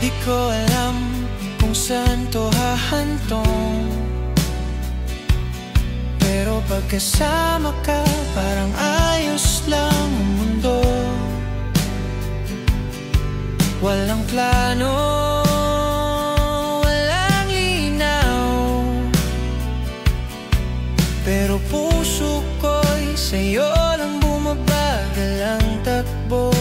Di ko alam kung saan to hahantong, pero pagkasama ka parang ayos lang ang mundo. Walang plano, walang linaw, pero puso ko'y sa'yo lang bumabagal ang takbo.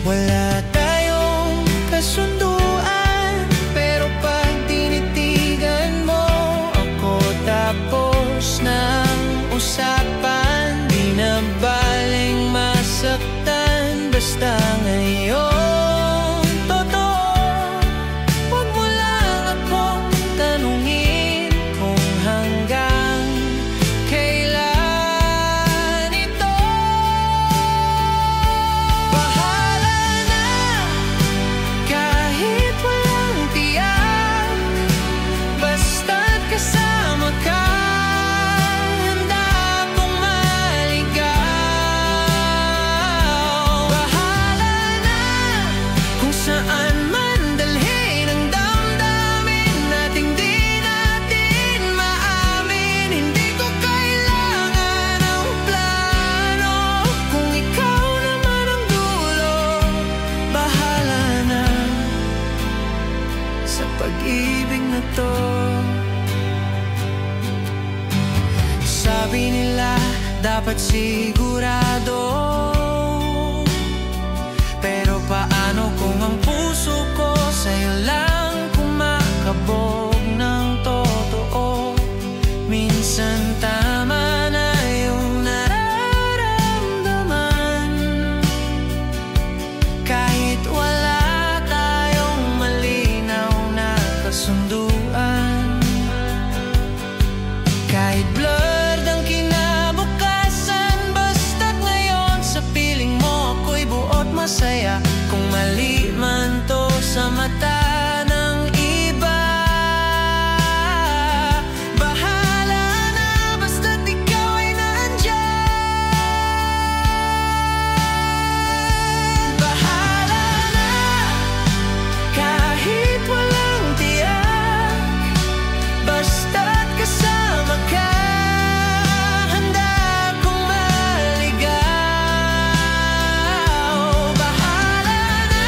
Wala tayong kasunduan, pero pag tinitigan mo ako, tapos ng usapan. Di na baling masaktan, basta ngayon totoo. Huwag mo lang akong tanungin kung hanggang kailan ito. Bahala na kahit walang tiyak, basta't kasama ka. Handa akong maligaw. Bahala na kung saan man dalhin ang damdamin nating di natin maamin. Hindi ko kailangan ng plano, kung ikaw naman ang dulo. Bahala na sa pag-ibig na to. Sabi nila dapat sigurado, pero paano kung ang puso ko sa'yo lang kumakabog ng totoo? Minsan tama na yung nararamdaman, kahit wala tayong malinaw na kasunduan. Kahit blurred ang kinabukasan, basta't ngayon sa piling mo ako'y buot masaya. Kung mali man to sa mata ng iba, bahala na basta't ikaw ay nandyan. Bahala na kahit walang tiyak, basta't kasama ka. Handa akong maligaw. Bahala na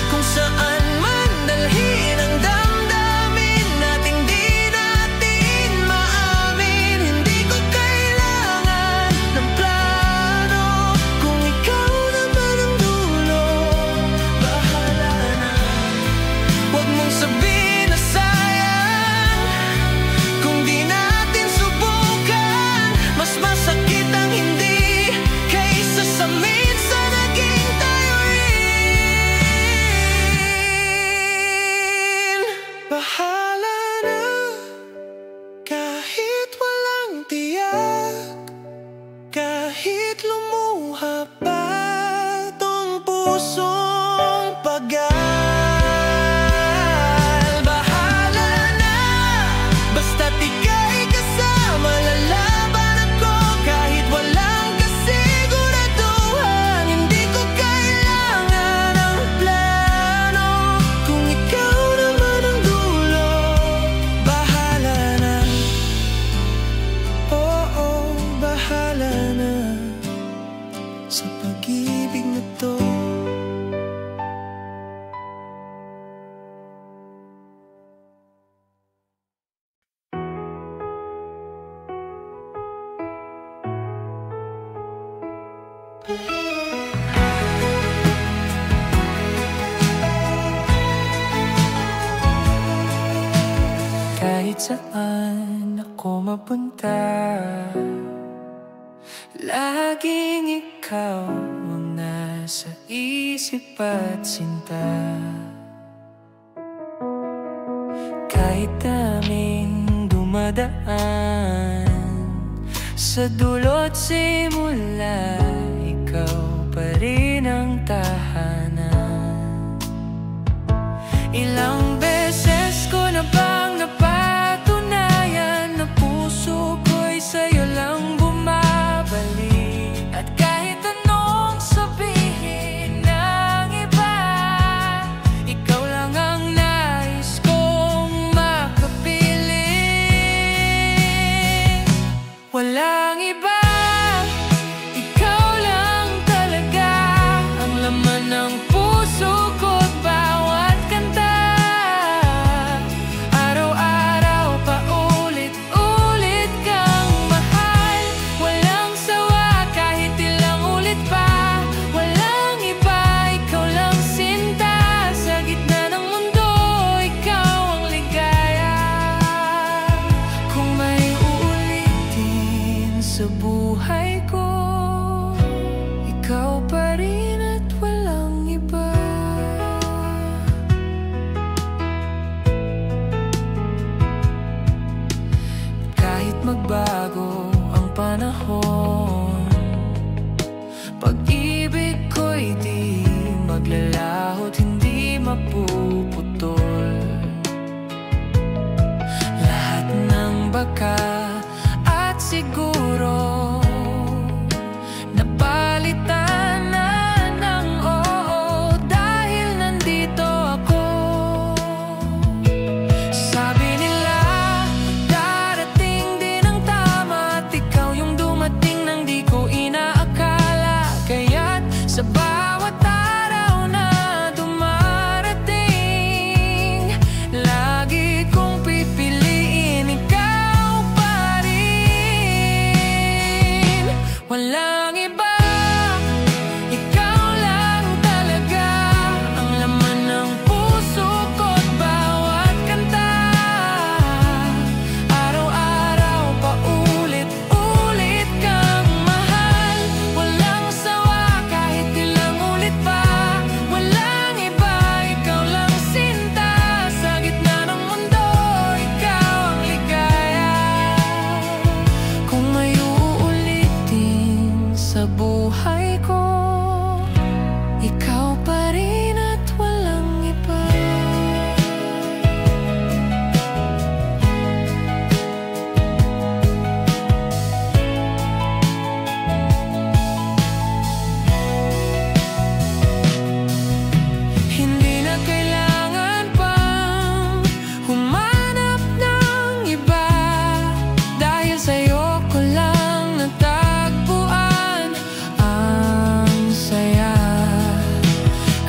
kung saan man dalhin ang damdamin nating di natin maamin. Hindi ko kailangan ng plano, kung ikaw naman ang dulo. Bahala na. Huwag mong sabihin na sayang kung di natin subukan. Mas masakit ang hindi kaysa sa minsan naging tayo rin. Bahala na kahit walang tiyak, kahit lumuha pa tong pusong pagal. Bahala na basta't ika'y kasama, lalaban ako kahit walang kasiguraduhan. Hindi ko kailangan ng plano, kung ikaw naman ang dulo. Bahala na, oo, bahala na sa pag-ibig na to. Kahit saan ako mapunta, laging ikaw ang nasa isip at sinta. Kahit daming dumadaan, sa dulo't simula, ikaw pa rin ang tahanan. Ilang beses ko na bang napatunayan na puso ko'y sa'yo lang bumabalik. At kahit anong sabihin ng iba, malahot, hindi mapuputol. Lahat ng baka at siguro napalitan na ng oo, dahil nandito ako. Sabi nila darating din ang tama, at ikaw yung dumating nang di ko inaakala. Kaya't sa bawat araw na dumarating, lagi kong pipiliin ikaw pa rin. Walang iba, ikaw lang talaga ang laman ng puso ko't bawat kanta. Araw-araw paulit-ulit kang mahal, walang sawa kahit ilang ulit pa. Walang iba, ikaw lang sinta, sa gitna ng mundo ikaw ang ligaya. Kung may uulitin sa buhay ko, ikaw pa rin at walang iba. Hindi na kailangan pang humanap ng iba, dahil sa'yo ko lang natagpuan ang saya.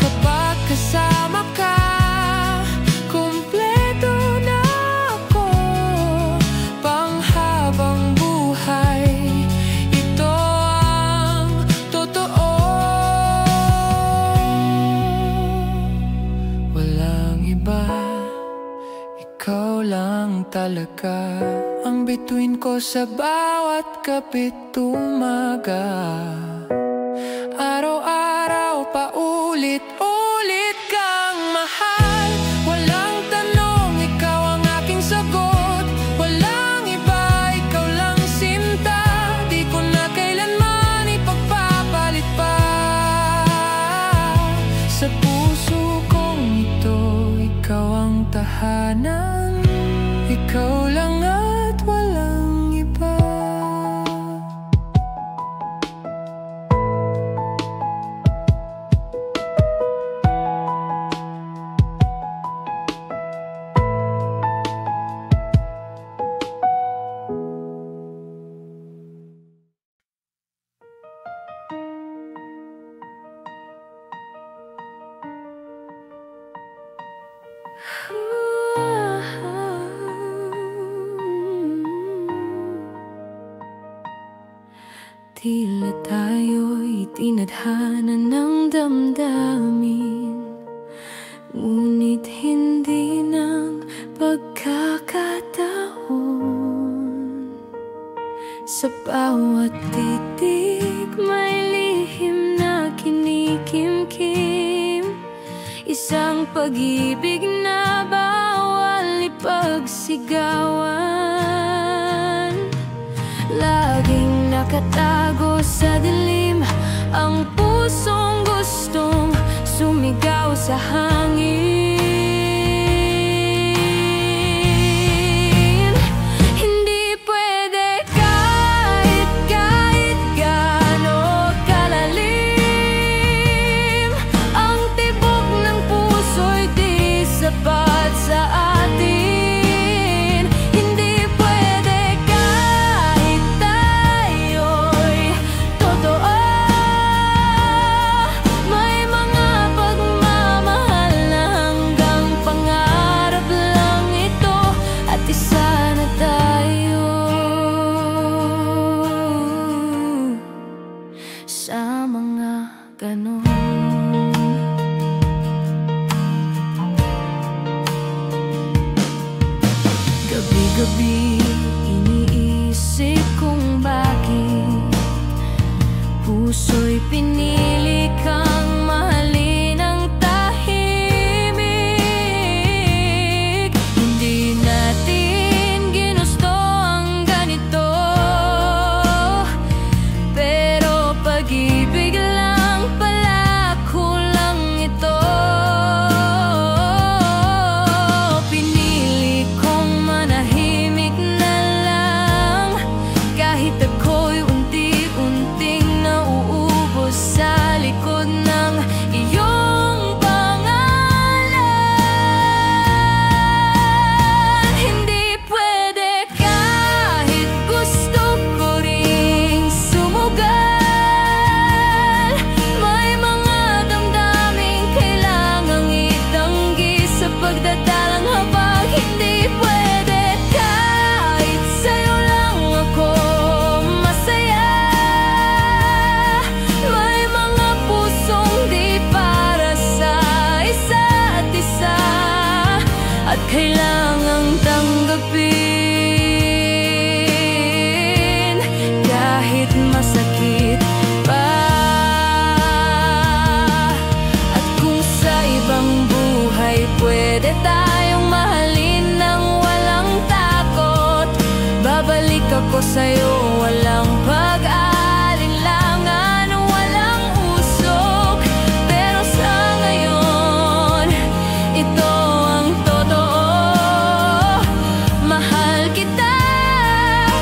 Kapag kasama ka, kumpleto na ako. Panghabang buhay, ito ang totoo. Walang iba, ikaw lang talaga ang bituin ko sa bawat kapit umaga. Araw-araw paulit-ulit kang mahal, walang tanong, ikaw ang aking sagot. Walang iba, ikaw lang sinta, di ko na kailanman ipagpapalit pa. Sa puso kong ito, ikaw ang tahanan, ikaw lang at walang iba. Tila tayo'y tinadhana ng damdamin, ngunit hindi ng pagkakataon. Sa bawat titig may lihim na kinikimkim, isang pag-ibig na bawal ipagsigawan. Laging nakatago sa dilim ang pusong gustong sumigaw sa hangin. Hindi pwede kahit gaano kalalim, ang tibok ng puso'y di sapat sa atin. Hindi pwede kahit tayo'y totoo, may mga pagmamahal na hanggang pangarap lang ito, at isa na tayo. Sa mga ganon, gabi-gabi iniisip kung bakit puso'y pinili kang mahalin ng tahimik. Hindi natin ginusto ang ganito, pero pag-ibig lang pala, kulang ito. kailangang tanggapin kahit masakit pa. At kung sa ibang buhay pwede tayong mahalin ng walang takot, babalik ako sa'yo, walang pag-alinlangan, walang usok. Pero sa ngayon, ito ang totoo. Mahal kita,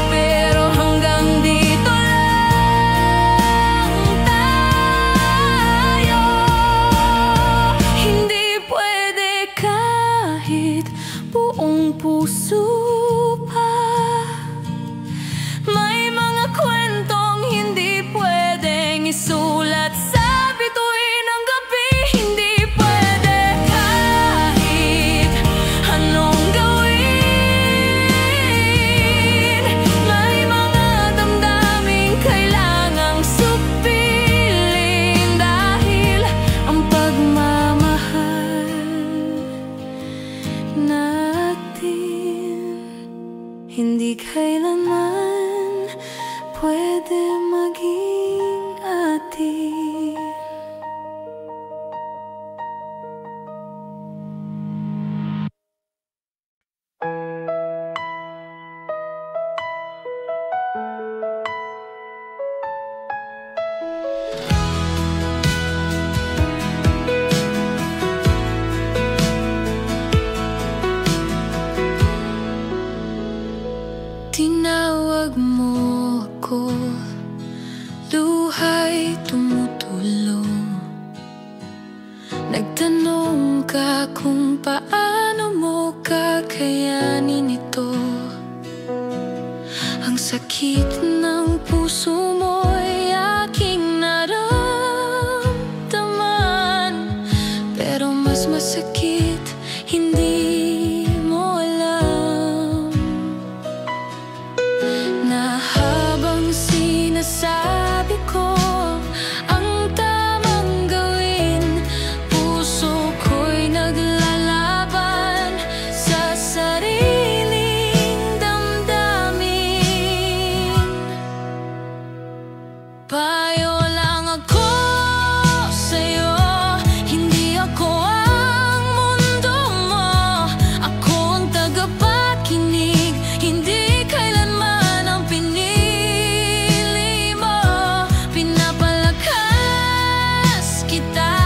pero hanggang dito lang tayo. Hindi pwede kahit buong puso pa. May mga kwentong hindi pwedeng isulat sa bituin ng gabi. Hindi pwede kahit anong gawin. May mga damdaming kailangang supilin, dahil ang pagmamahal natin hindi kailanman pwede maging atin. Tinawag mo ako, luha'y tumutulo. Nagtanong ka kung paano mo kakayanin ito. Ang sakit ng puso mo'y aking naramdaman, pero mas masakit, hindi mo alam na habang sinasabi ko ang tamang gawin, puso ko'y naglalaban sa sariling damdamin. Payo lang ako sa'yo, hindi ako ang mundo mo. Ako ang tagapakinig, hindi kailanman ang pinili mo. Pinapalakas kita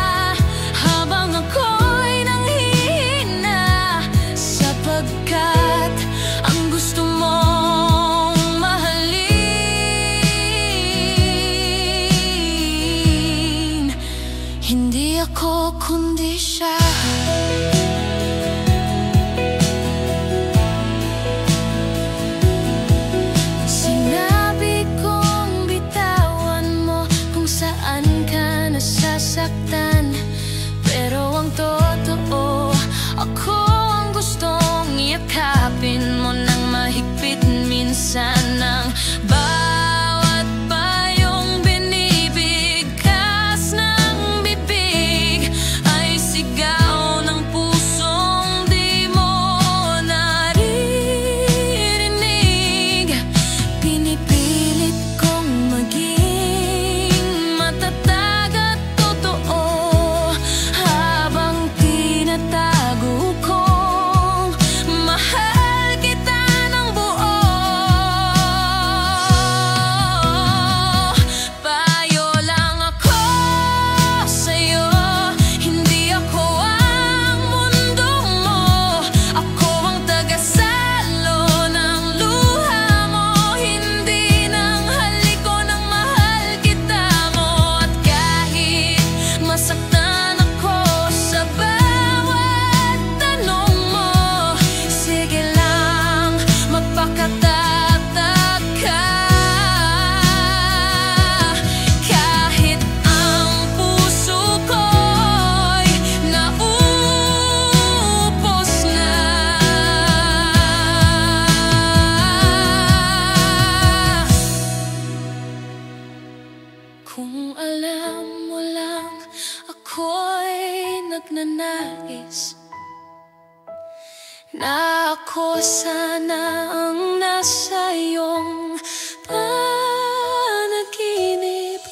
habang ako'y nanghihina, sapagkat ang gusto mong mahalin hindi ako kundi siya. Sinabi kong bitawan mo kung saan ka nasasaktan, pero ang totoo, ako ang gustong yakapin mo ng mahigpit minsan. Ng bawat payong binibigkas ng bibig ay sigaw ng pusong di mo naririnig. Pinipilit kong maging matatag at totoo, habang tinatago kong mahal kita ng buo. Payo lang ako sa'yo, hindi ako ang mundo mo. Ako ang tagasalo ng luha mo, hindi ng halik ko ng mahal kita mo. At kahit masaktan ako sa bawat tanong mo, sige lang, magpakatatag ka. Kahit ang puso ko'y naupos na. Kung alam mo lang, ako'y nagnanais na ako sana ang nasa iyong panaginip.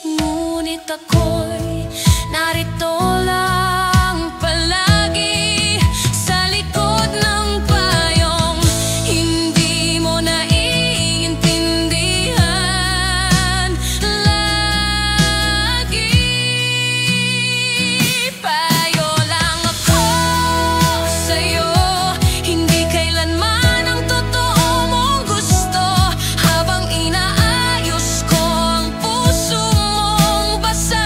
Ngunit ako'y narito lang palagi sa likod ng payong hindi mo naiintindihan. Lagi payo lang ako sa'yo, hindi kailanman ang totoo mong gusto. Habang inaayos ko ang puso mong basag,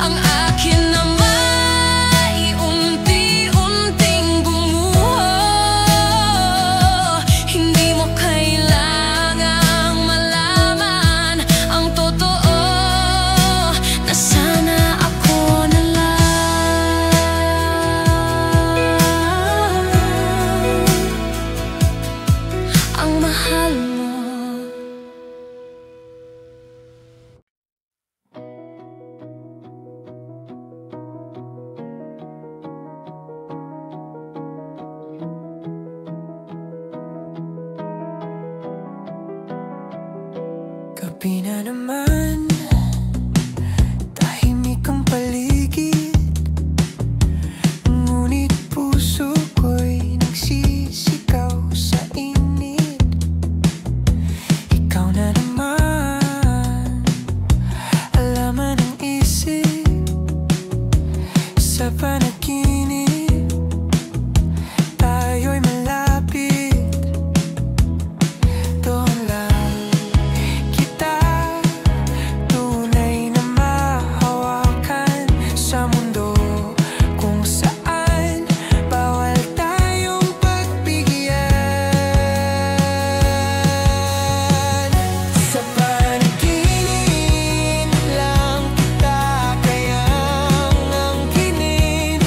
ang akin naman unti-unting gumuho. Hindi mo kailangang malaman ang totoo, na sana ako na lang ang mahal mo. Gabi na naman, tahimik ang paligid, ngunit puso ko'y nagsisigaw sa init. Ikaw na naman, alaman ng isip sa panaginip. Tayo'y malapit, doon lang kita tunay na mahawakan sa mundo kung saan bawal tayong pagbigyan. Sa panaginip lang kita kayang angkinin,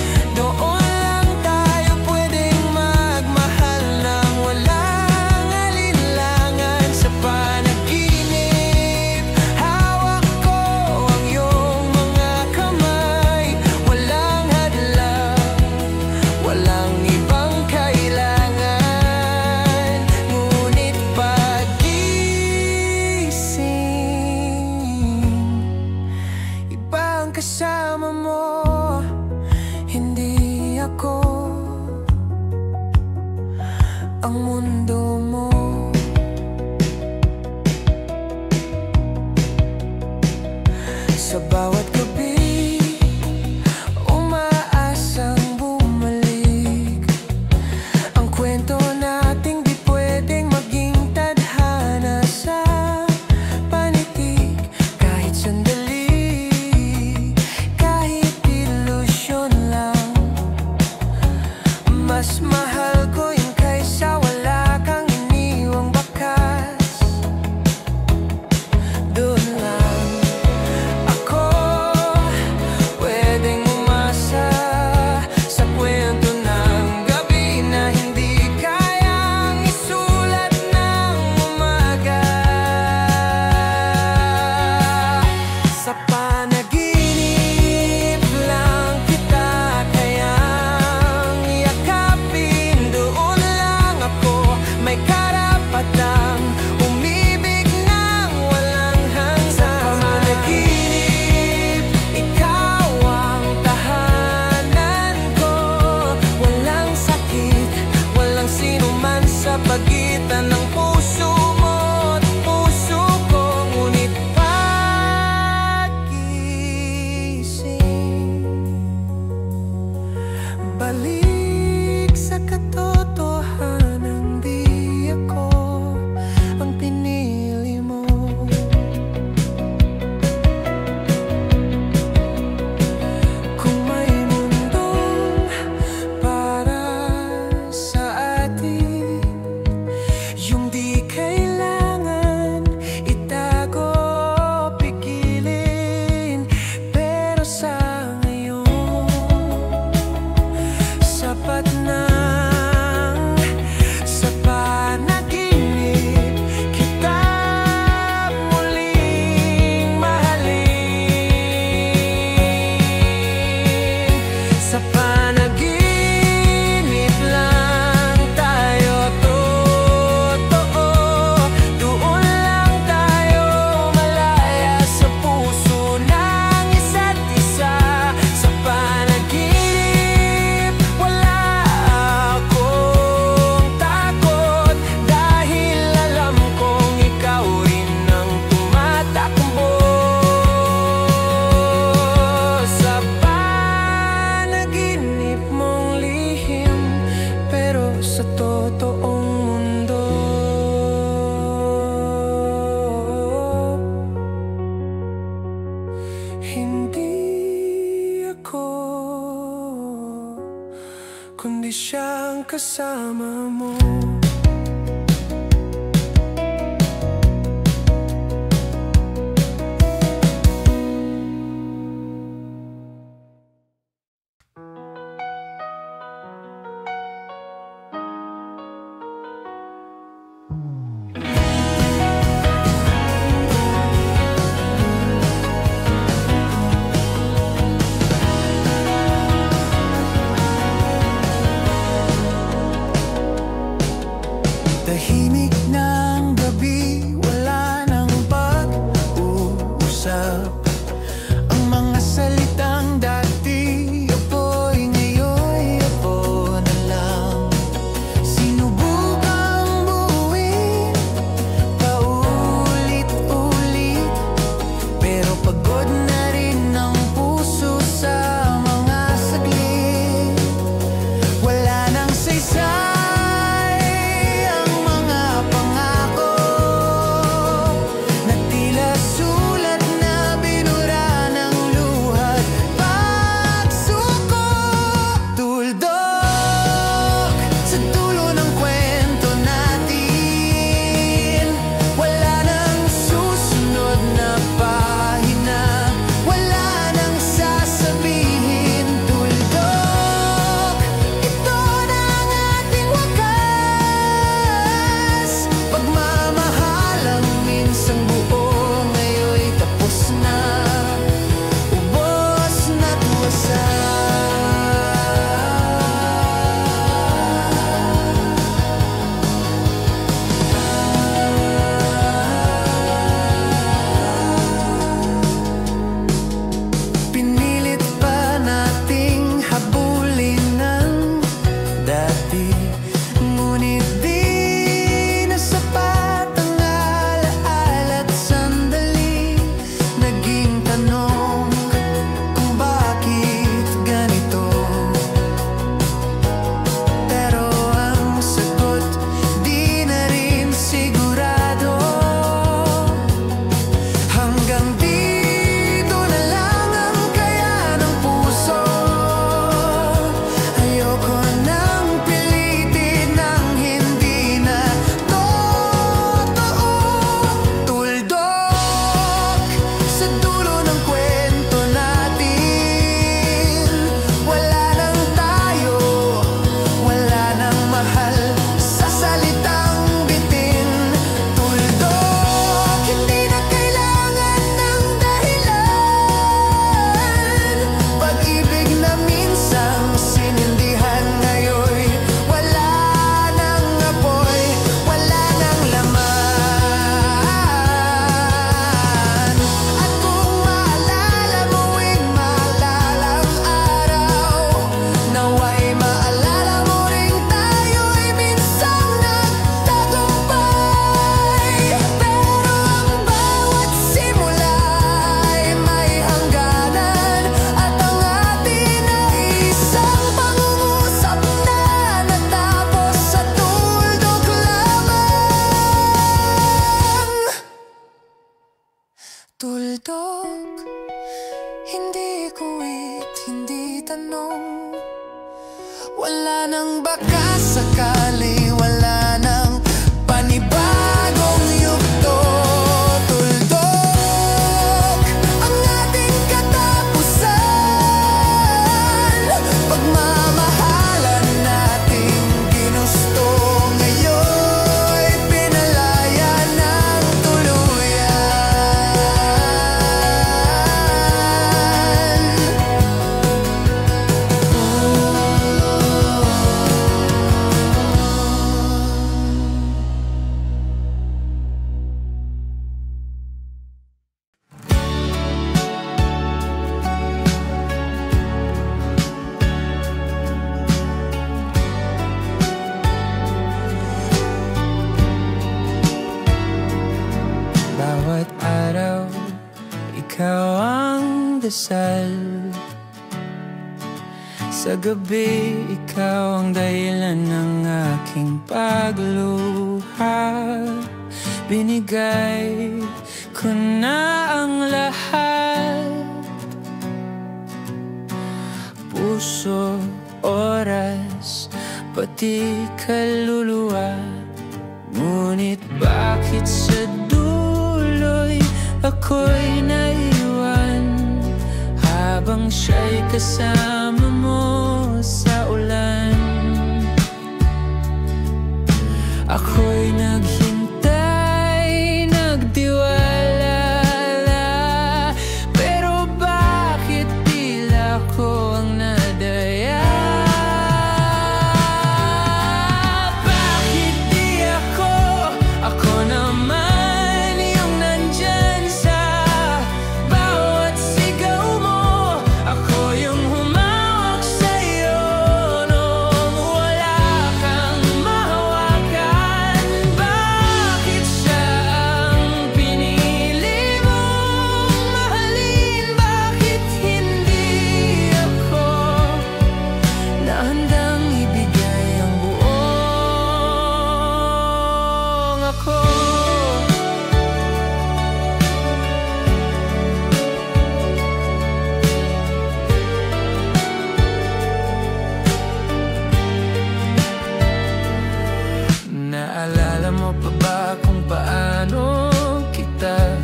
kundi siyang kasama mo. Tahimik ng gabi, wala nang pag-uusap. Ang mga salitang dati apoy, ngayon apo na lang. Sinubukang buuin paulit-ulit, pero pagod na rin ang puso sa mga saglit. Wala nang saysay tuldok, hindi kuwit, hindi tanong. Wala nang baka sakali, wala nang panibagong yugto. Tuldok ang ating katapusan, pagmamahalan nating ginusto. Ngayon'y pinalaya ng tuluyan. Bawat araw, ikaw ang dasal. Sa gabi, ikaw ang dahilan ng aking pagluha. Binigay ko na ang lahat. puso, oras, pati kaluluwa. Ngunit bakit sa dulo'y ako'y naiwan, habang siya'y kasama mo sa ulan? Ako'y naghintay, nagtiwala, pero bakit tila ko ang nadaya? Bakit di ako naman yung nandyan sa bawat sigaw mo? Ako yung humawak sa'yo nung wala kang mahawakan. Bakit siya ang pinili mong mahalin? Bakit hindi ako na handang ibigay ang buong ako? Naalala mo pa ba kung paano kita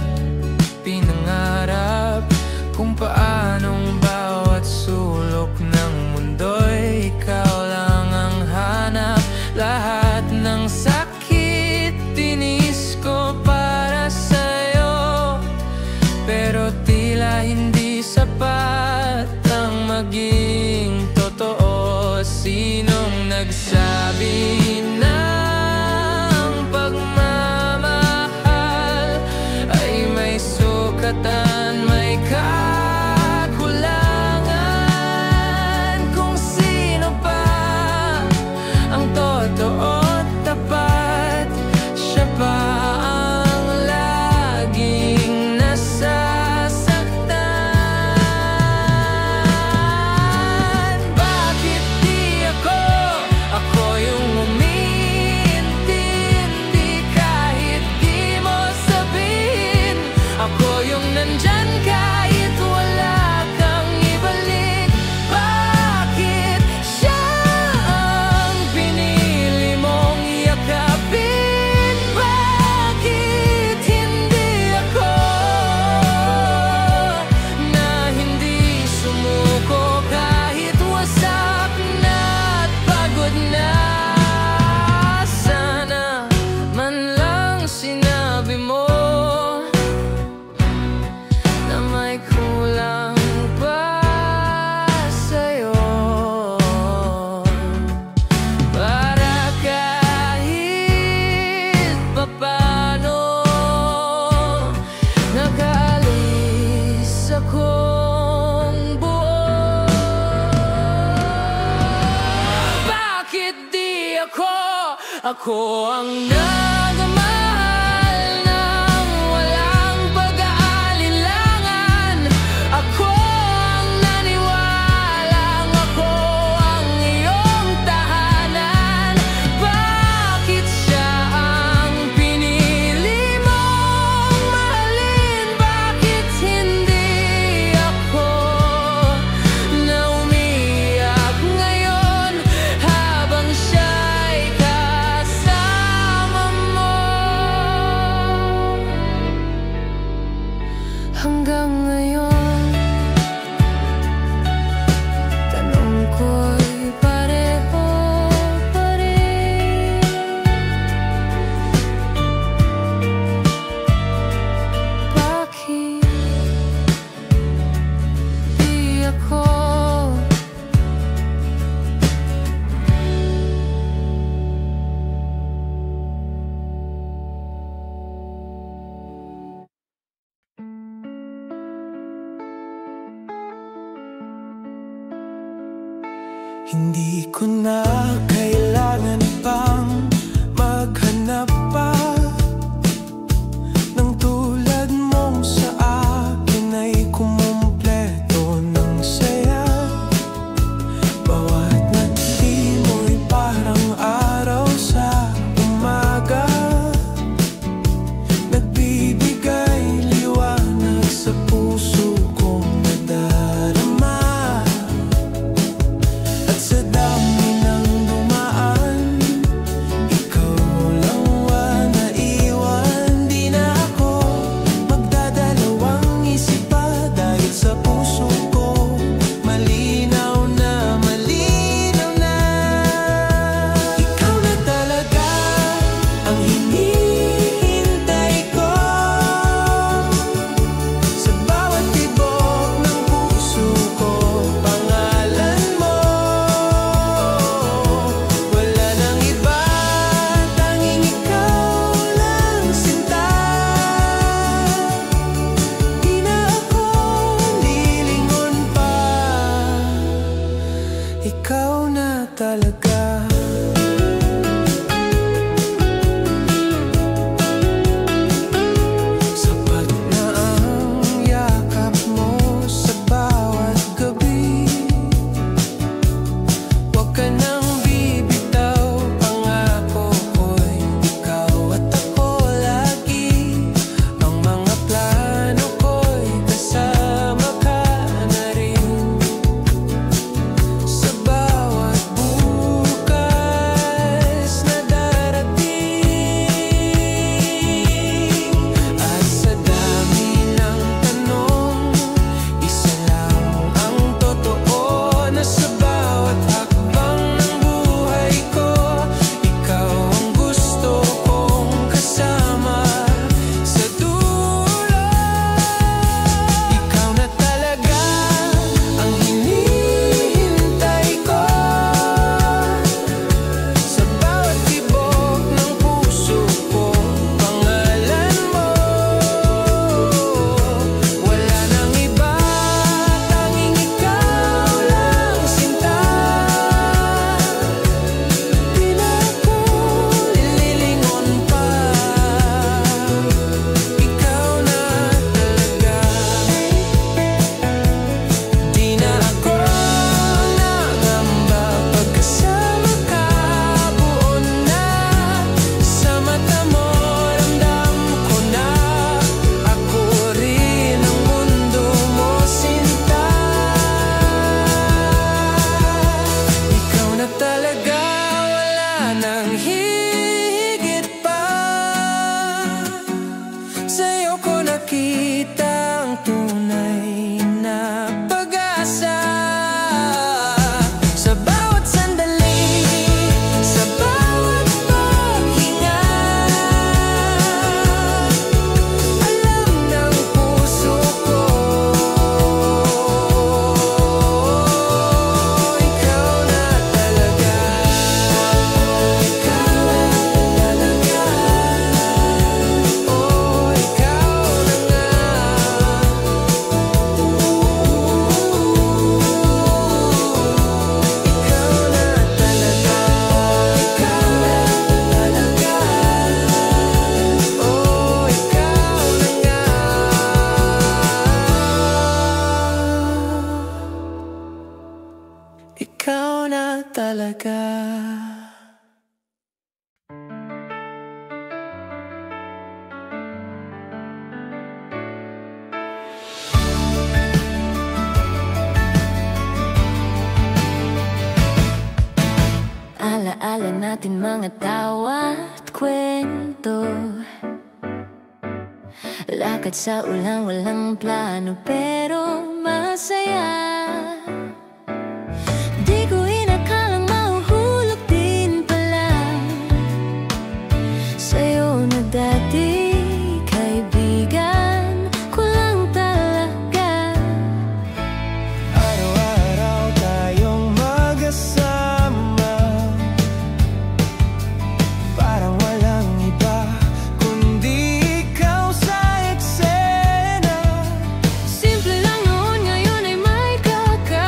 pinangarap? Kung paanong bawat sulok ng mundo'y ikaw lang ang hanap. Lahat ng sakit tinis ko para sa'yo, pero tila hindi sapat ang maging totoo. Sinong nagsabi ng pagmamahal ay may sukatan, may kakulangan? Kung sino pa ang totoo at tapat, siya pa ang laging nasasaktan. Bakit di ako yung umintindi kahit di mo sabihin? Ako yung nandyan kahit wala kang ibalik. Bakit siya ang pinili mong yakapin? Bakit hindi ako na hindi sumuko kahit wasak na at pagod na? Sana man lang sinabi mo na may kulang pa sa'yo, para kahit papano nakaalis akong buo. Bakit di ako ang nagmahal ng walang pag-aalilangan? Ako ang naniwalang ako ang iyong tahanan. Bakit siya ang pinili mong mahalin? Bakit hindi ako na umiyak ngayon habang siya'y kasama mo? Hanggang ngayon, tanong ko'y pareho pa rin. Bakit di ako? Hindi ko na kailangan pang maghanap pa ng tulad mong sa akin ay kumumpleto ng saya. Bawat ngiti mo'y parang araw sa umaga, nagbibigay liwanag sa puso kong nadarama. ikaw na talaga. Sapat na ang yakap mo sa bawat gabi. Huwag ka nang bibitaw, pangako ko'y ikaw at ako lagi. Ang mga plano ko'y kasama ka na rin sa bawat bukas na darating. At sa dami ng tanong, isa lang ang totoo, na sa bawat hakbang ng buhay ko, ikaw ang gusto kong kasama sa dulo. Ikaw na talaga ang hinihintay ko sa bawat tibok ng puso ko. Pangalan mo, wala nang iba, tanging ikaw lang sinta. Di na ako lililingon pa, ikaw na talaga. Di na ako nangamba, pagkasama ka buo na. Sa mata mo ramdam ko na ako rin ang mundo mo, sinta. Ikaw na talaga, wala nang higit pa. Sa'yo ko nakita ang tunay na pag-asa. Sa bawat sandali, sa bawat paghinga, alam ng puso ko, ikaw na talaga. Ikaw na talaga. Oh, ikaw na nga. Ikaw na talaga. Ikaw na talaga. Oh, ikaw na nga. Ikaw na talaga. Alaala natin mga tawa at kwento, lakad sa ulang walang plano pero masaya. Di ko inakalang mahuhulog din pala sa'yo na dati, kaibigan ko lang talaga. Araw-araw tayong magkasama, parang walang iba kundi ikaw sa eksena. Simple lang noon, ngayon ay may kakaiba.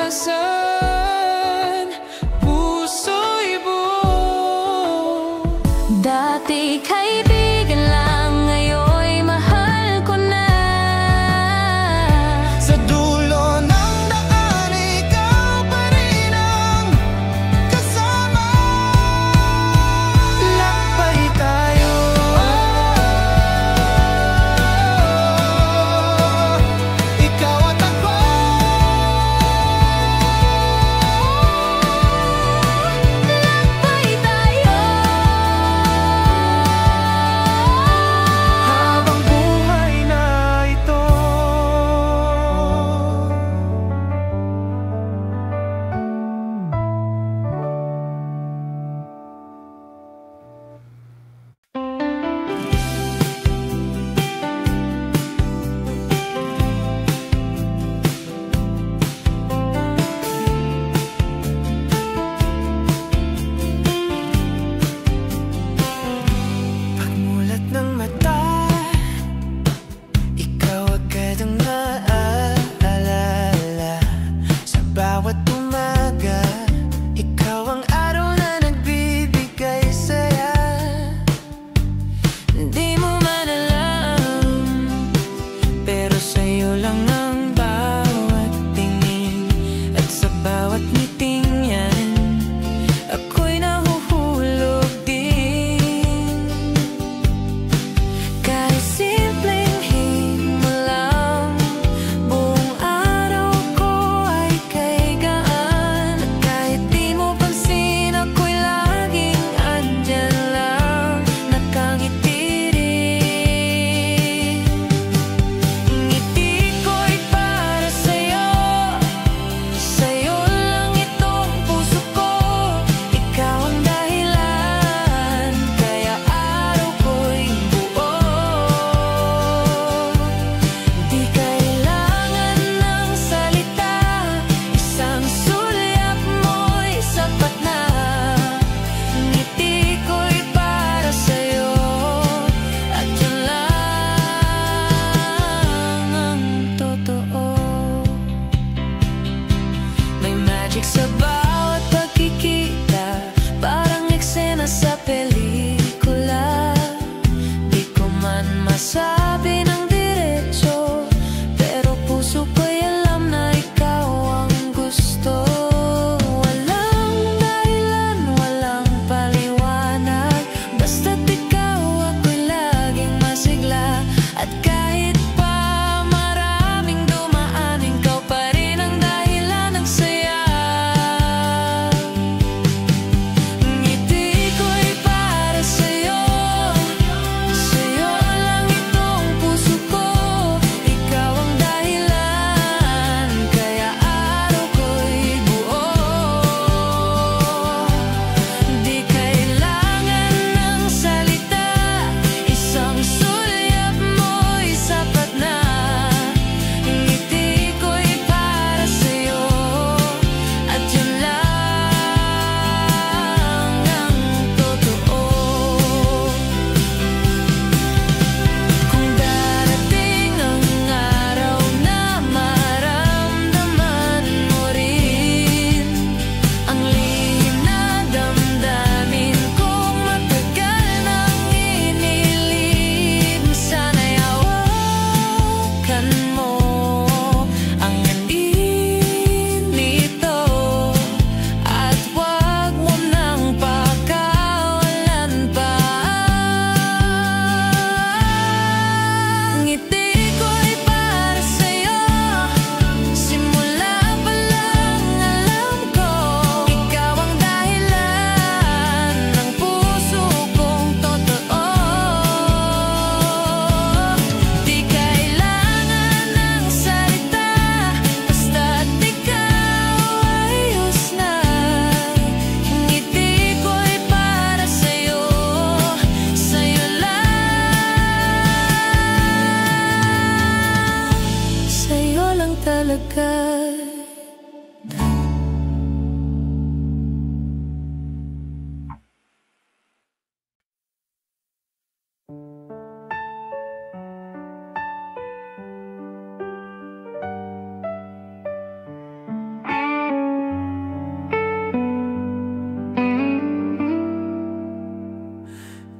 naranasan, puso'y buo. Dati kaibigan lang, ngayon'y mahal ko na. Sa dulo ng daan, ikaw pa rin ang kasama. Lakbay tayo, ikaw at ako. Lakbay tayo, Habang buhay na ito. Pagmulat ng mata, ikaw agad ang naaalala. Sa bawat umaga, ikaw ang araw na nagbibigay saya. Di mo man alam, pero sa'yo lang ang bawat tingin. At sa bawat ngiting yan, ako'y nahuhulog din. Kahit simpleng himo lang, buong araw ko ay kay gaan. At kahit di mo pansin, ako'y laging andyan lang, nakangiti rin. Ngiti ko'y para sa'yo, sa'yo lang itong puso ko. Ikaw ang dahilan, kaya araw ko'y buo. Di kailangan ng salita, isang sulyap mo'y sapat na. Ngiti ko'y para sa'yo, at yun lang ang totoo. May magic sa bawat pagkikita, parang eksena sa pelikula. Di ko man masabi ng diretso, pero puso ko'y alam na ikaw ang gusto. Walang dahilan, walang paliwanag, basta't ikaw ako'y laging masigla. At kahit pa maraming dumaan, ikaw pa rin ang dahilan ng saya.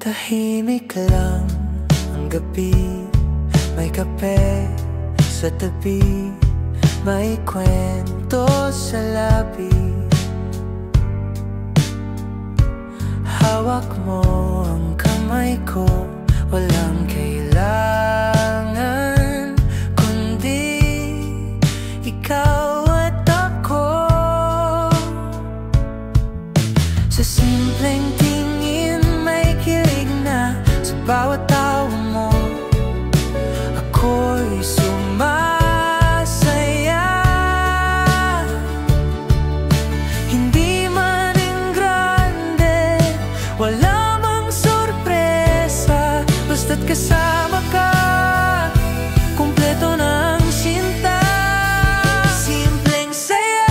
Tahimik lang ang gabi, may kape sa tabi, may kwento sa labi. Hawak mo ang kamay ko, walang kailangan kundi ikaw at ako. Sa simpleng tingin may kilig na, sa bawat tawa mo ako'y sumasaya. Hindi man grande, wala mang sorpresa, basta't kasama ka, kumpleto ng sinta. Simpleng saya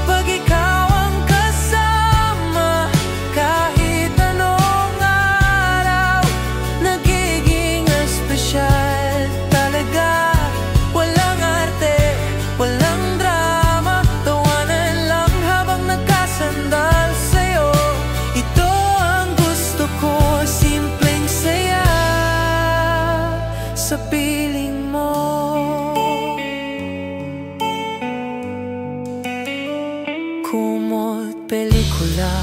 pag ikaw ang kasama, kahit anong araw nagiging espesyal talaga. Walang arte, walang drama, tawanan lang habang nagkasandal sa'yo. Ito ang gusto ko, simpleng saya sa piling mo. Kumot pelikula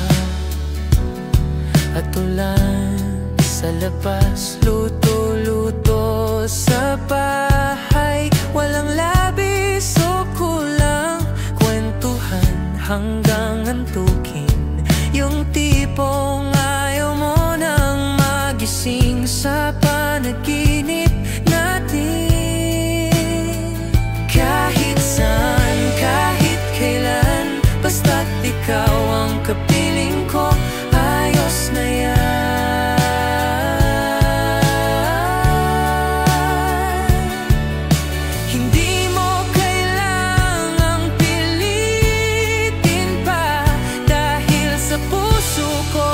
at ulan sa labas, luto-luto sa bahay, walang labis o kulang, kwentuhan hanggang antukin. Yung tipong ayaw mo nang magising sa panaginip natin. Kahit saan, kahit kailan, basta't ikaw ang kapiling ko, ayos na yan. Hindi mo kailangang pilitin pa, dahil sa puso ko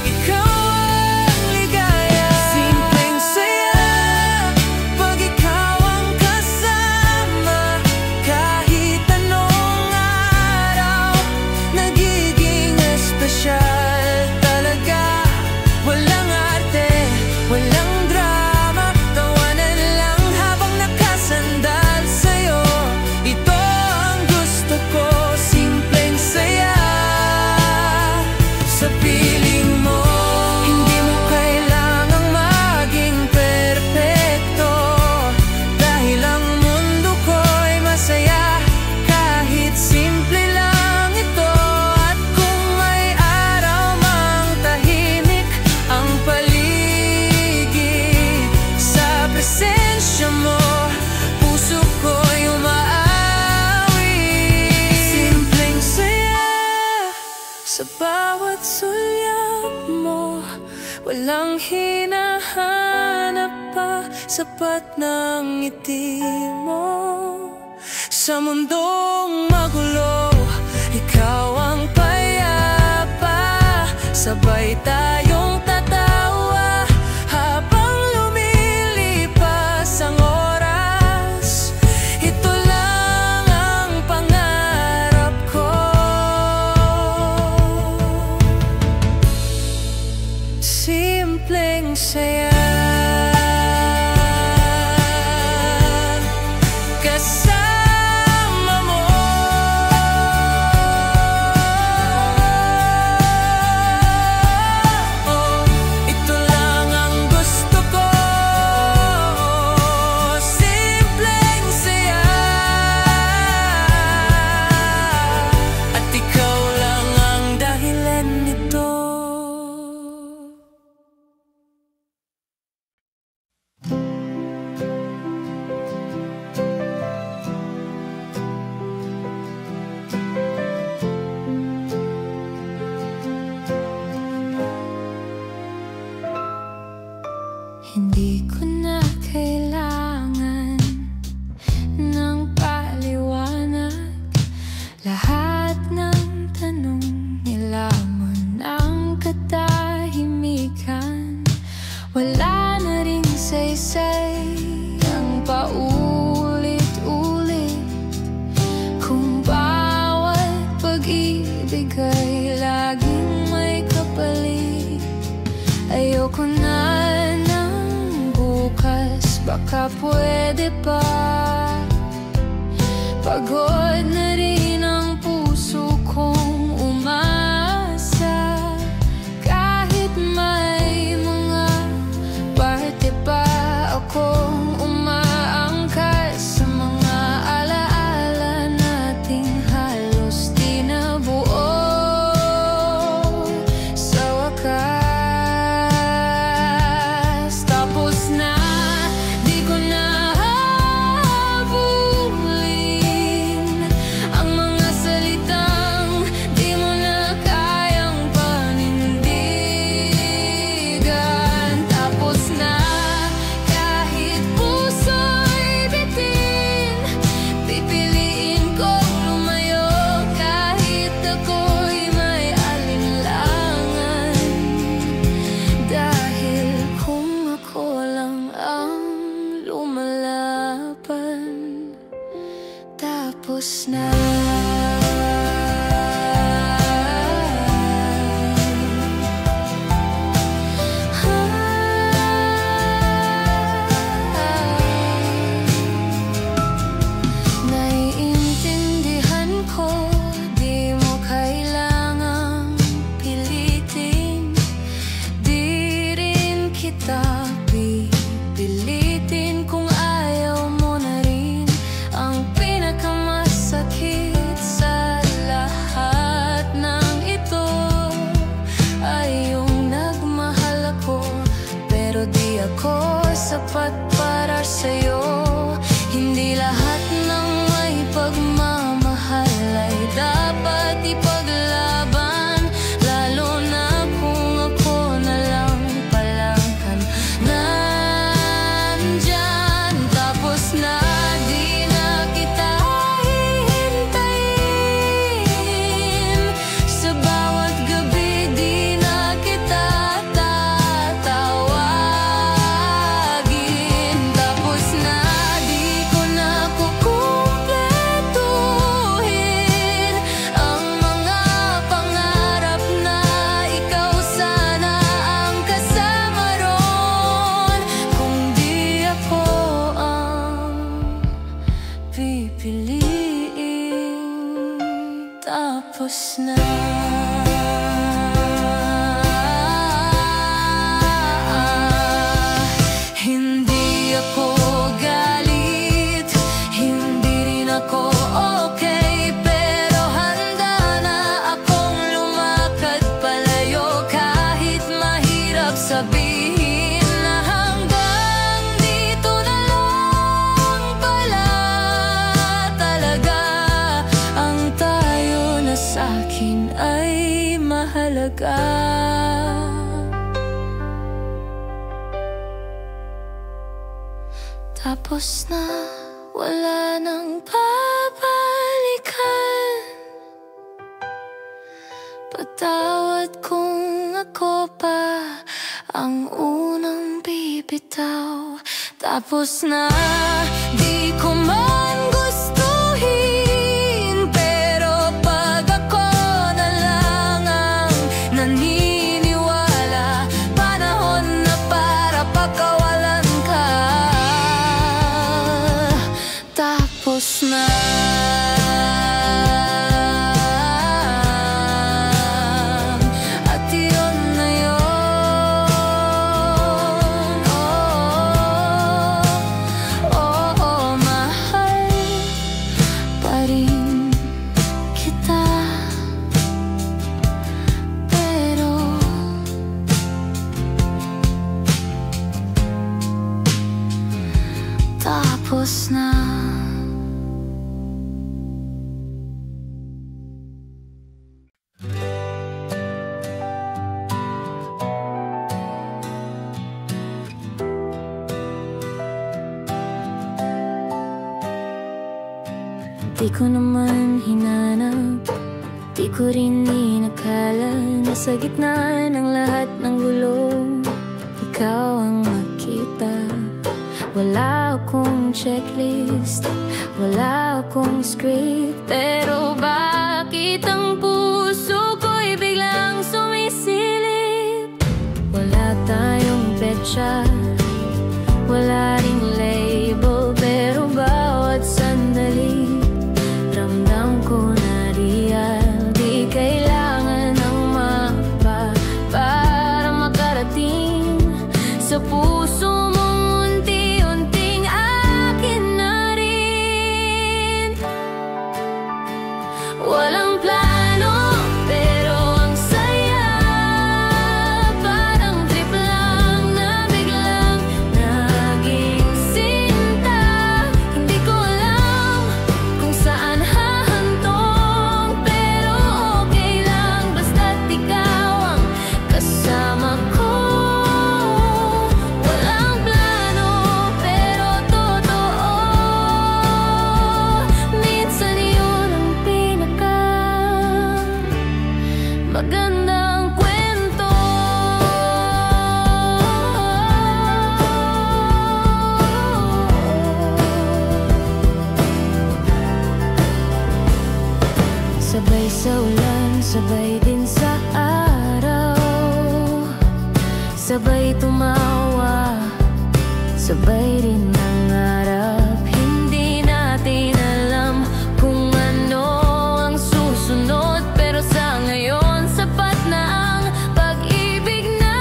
ikaw ang ligaya. Simpleng saya pag ikaw ang kasama, kahit anong araw nagiging espesyal talaga. Walang arte, walang drama, tawanan lang habang nakasandal sa'yo. Ito ang gusto ko, simpleng saya sa piling mo. Hindi mo kailangang maging perpekto, dahil ang mundo ko'y masaya kahit simple lang ito. At kung may araw mang tahimik ang paligid, sa presensya mo puso ko'y umaawi. Simpleng saya sa bawat sulyap mo, walang hinahanap pa, sapat ng ngiti mo. Sa mundong magulo, ikaw ang payapa, sabay tayong tatawa habang lumilipas ang oras. Ito lang ang pangarap ko, simpleng saya. Kasama mo, ito lang ang gusto ko, simpleng saya. At ikaw lang ang dahilan nito. Hindi ko na kailangan ng paliwanag, lahat ng tanong nilamon ang katahimikan. Wala na ring saysay ang paulit-ulit, kung bawat pag-ibig ay laging may kapalit. Ayoko na ng bukas, baka pwede pa. Pagod na rin ang puso kong umasa. Kahit may mga parte pa akong umaangkas sa mga alaala nating halos di nabuo. Sa wakas, tapos na, di ko na habulin ang mga salitang di mo na kayang panindigan. Tapos na, kahit puso'y bitin, pipiliin kong lumayo kahit ako'y may alinlangan. Dahil kung ako lang ang lumalaban, tapos na. Naiintindihan ko, di mo kailangang pilitin. Di rin kita pipilitin kung ayaw mo na rin. Ang pinakamasakit sa lahat ng ito ay yung nagmahal ako, pero di ako sapat para sa'yo. Hindi lahat ng may pagmamahal ay dapat ipaglaban, lalo na kung ako na lang palang kan nandyan. Tapos na, di na kita hihintayin. Sa bawat gabi, di na kita tatawagin. Tapos na, di ko na kukumpletuhin ang mga pangarap na ikaw sana ang kasama ron. Kung di ako ang pipiliin, tapos na. Hindi ako galit, hindi rin ako okay, pero handa na akong lumakad palayo. Kahit mahirap sabihin na hanggang dito na lang pala talaga. Ang tayo na sa'kin ay mahalaga. Tapos na, wala nang babalikan. Patawad kung ako pa ang unang bibitaw. Tapos na, di ko man gustuhin, pero pag ako na lang ang naniniwala, panahon na para pagkawalan ka. Tapos na. At yun na yun. Mahal pa rin kita, pero tapos na. Di ko naman hinanap, di ko rin inakala na sa gitna ng lahat ng gulo, ikaw ang makita. Wala akong checklist, wala akong script, pero bakit ang puso ko'y biglang sumisilip? Wala petsa, wala ring label, pero bawat sandali ramdam ko na real. Di kailangan ng mapa para makarating sa puso mong unti-unting akin na rin. Walang plano, pero ang saya, parang trip lang na biglang naging sinta. Hindi ko alam kung saan hahantong, pero okay lang basta't ikaw ang kasama ko. Walang plano, pero totoo, minsan yun ang pinaka magandang kwento. Sabay sa ulan, sabay din sa araw, sabay tumawa, sabay rin nangarap. Hindi natin alam kung ano ang susunod, pero sa ngayon sapat na ang pag-ibig na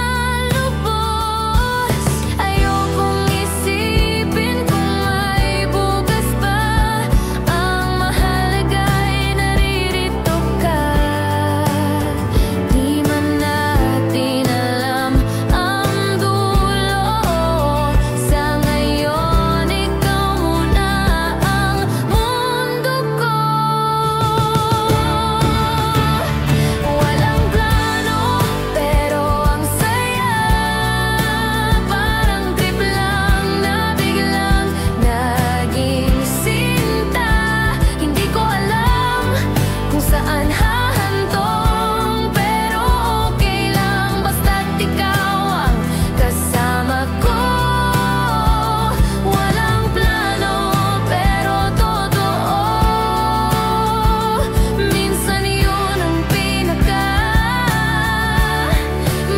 lubos. Ayokong isipin kung may bukas pa, ang mahalaga ay naririto ka. Di man natin alam ang dulo, sa ngayon ikaw muna ang mundo ko. Walang plano, pero ang saya, parang trip lang na biglang naging sinta. Hindi ko alam kung saan hahantong, pero okay lang basta't ikaw ang kasama ko. Walang plano, pero totoo, minsan yun ang pinaka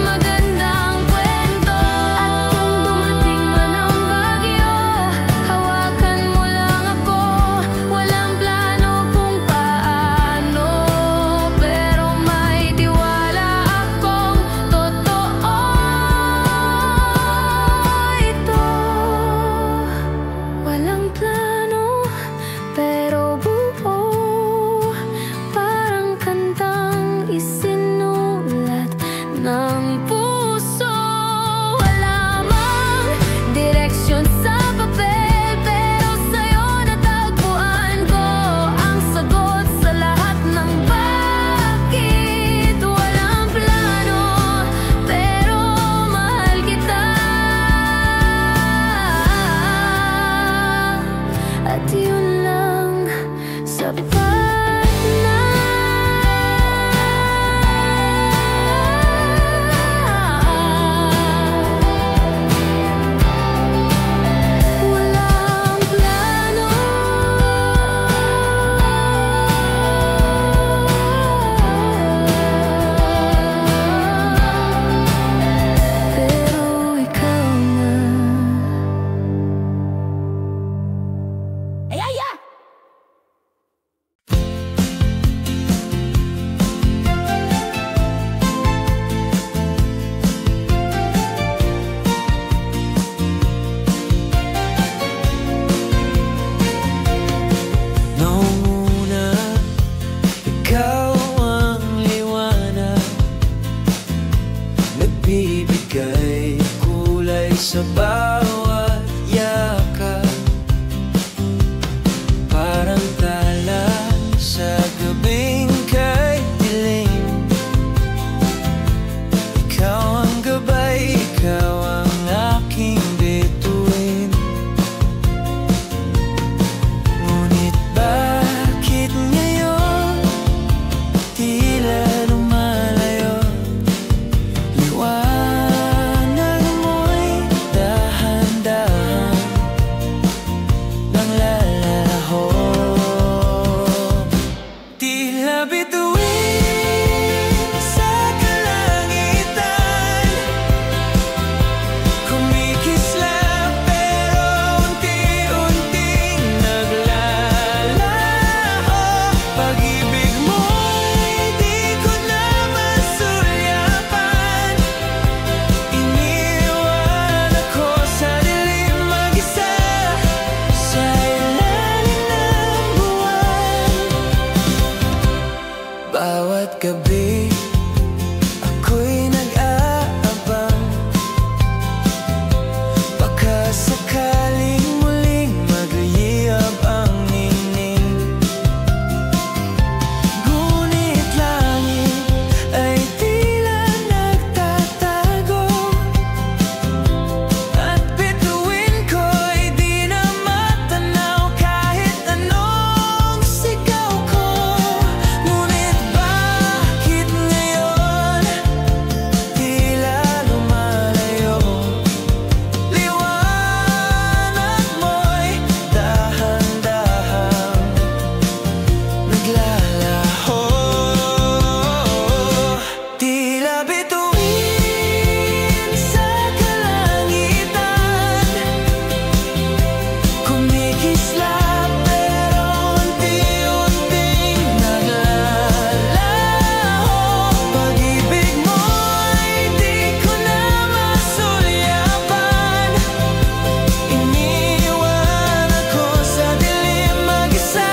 magandang kwento. At kung dumating man ang bagyo, hawakan mo lang ako. Walang plano kung paano, pero may tiwala akong totoo ito. Walang plano, pero buo, parang kantang isinulat ng puso. Wala mang direksyon sa papel, pero sa'yo natagpuan ko ang sagot sa lahat ng bakit. Walang plano, pero mahal kita, at yun lang sapat na. Walang plano, pero ikaw na. gabi ako'y nag-aabang, baka sakaling muling magliyab ang ningning. Ngunit langit ay tila nagtatago, at bituin ko'y di na matanaw kahit anong sigaw ko. Ngunit bakit ngayon tila lumalayo? Liwanag mo'y dahan-dahang naglalaho, tila bituin sa kalangitan, kumikislap pero unti-unting naglalaho. Pag-ibig mo'y di ko na masulyapan, iniwan ako sa dilim mag-isa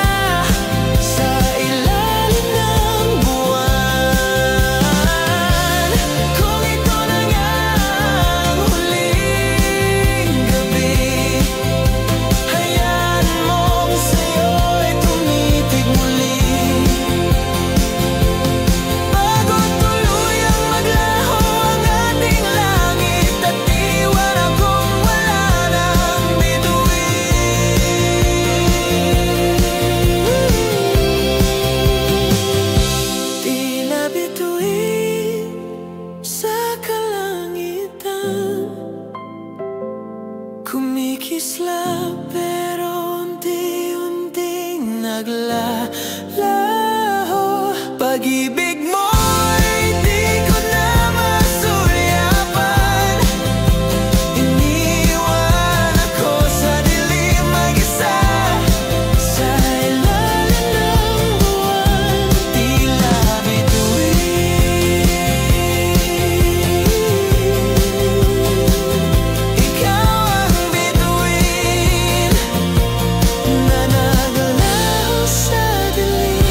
sa ilalim ng buwan. Kung ito na nga ang huling gabi, hayaan mong sa'yo'y tumitig muli, bago tuluyang maglaho ang ating langit at iwan akong wala ng bituin. Tila bituin sa kalangitan, kumikislap pero unti-unting naglalaho. Pag-ibig mo'y di ko na masulyapan, iniwan ako sa dilim mag-isa sa ilalim ng buwan. Tila bituin, ikaw ang bituin na naglalaho sa dilim.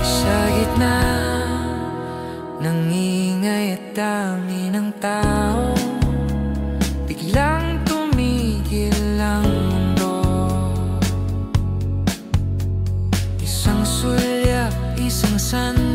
Sa gitna ng ingay at dami ng tao, biglang tumigil ang mundo. Isang sulyap, isang sandali,